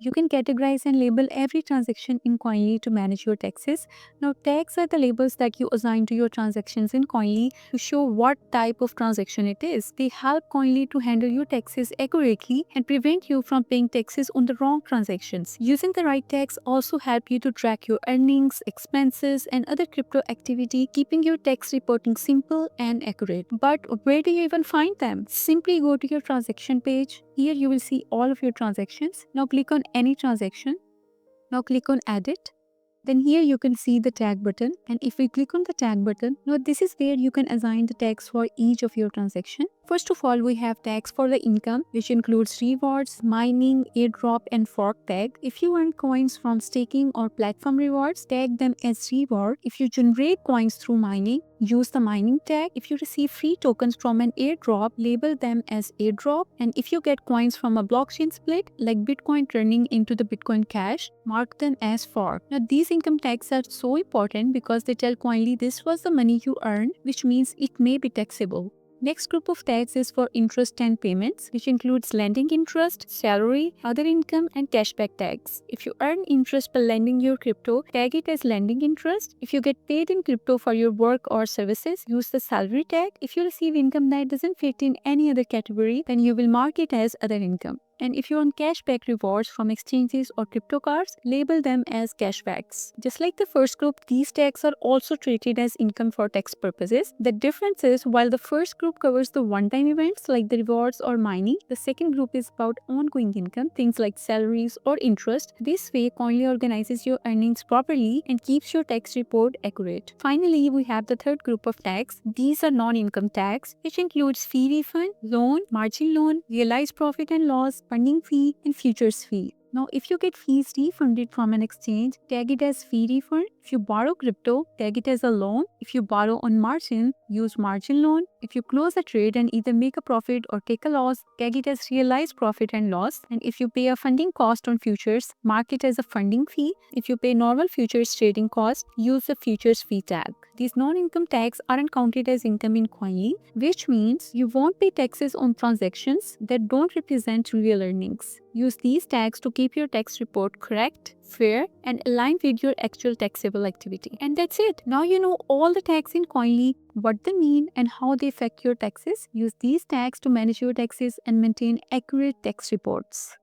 You can categorize and label every transaction in Koinly to manage your taxes. Now, tags are the labels that you assign to your transactions in Koinly to show what type of transaction it is. They help Koinly to handle your taxes accurately and prevent you from paying taxes on the wrong transactions. Using the right tags also help you to track your earnings, expenses, and other crypto activity, keeping your tax reporting simple and accurate. But where do you even find them? Simply go to your transaction page. Here you will see all of your transactions. Now click on any transaction. Now click on edit. Then here you can see the tag button, and if we click on the tag button, now this is where you can assign the tags for each of your transaction. First of all, we have tags for the income, which includes rewards, mining, airdrop, and fork tag. If you earn coins from staking or platform rewards, tag them as reward. If you generate coins through mining, use the mining tag. If you receive free tokens from an airdrop, label them as airdrop. And if you get coins from a blockchain split, like Bitcoin turning into the Bitcoin Cash, mark them as fork. Now these income tags are so important because they tell Koinly this was the money you earned, which means it may be taxable. Next group of tags is for interest and payments, which includes lending interest, salary, other income, and cashback tags. If you earn interest by lending your crypto, tag it as lending interest. If you get paid in crypto for your work or services, use the salary tag. If you receive income that doesn't fit in any other category, then you will mark it as other income. And if you earn cashback rewards from exchanges or crypto cards, label them as cashbacks. Just like the first group, these tags are also treated as income for tax purposes. The difference is, while the first group covers the one-time events like the rewards or mining, the second group is about ongoing income, things like salaries or interest. This way, Koinly organizes your earnings properly and keeps your tax report accurate. Finally, we have the third group of tags. These are non-income tags, which includes fee refund, loan, margin loan, realized profit and loss, funding fee, and futures fee. Now, if you get fees refunded from an exchange, tag it as fee refund. If you borrow crypto, tag it as a loan. If you borrow on margin, use margin loan. If you close a trade and either make a profit or take a loss, tag it as realized profit and loss. And if you pay a funding cost on futures, mark it as a funding fee. If you pay normal futures trading cost, use the futures fee tag. These non-income tags aren't counted as income in Koinly, which means you won't pay taxes on transactions that don't represent real earnings. Use these tags to keep your tax report correct, fair, and aligned with your actual taxable activity. And that's it. Now you know all the tags in Koinly, what they mean, and how they affect your taxes. Use these tags to manage your taxes and maintain accurate tax reports.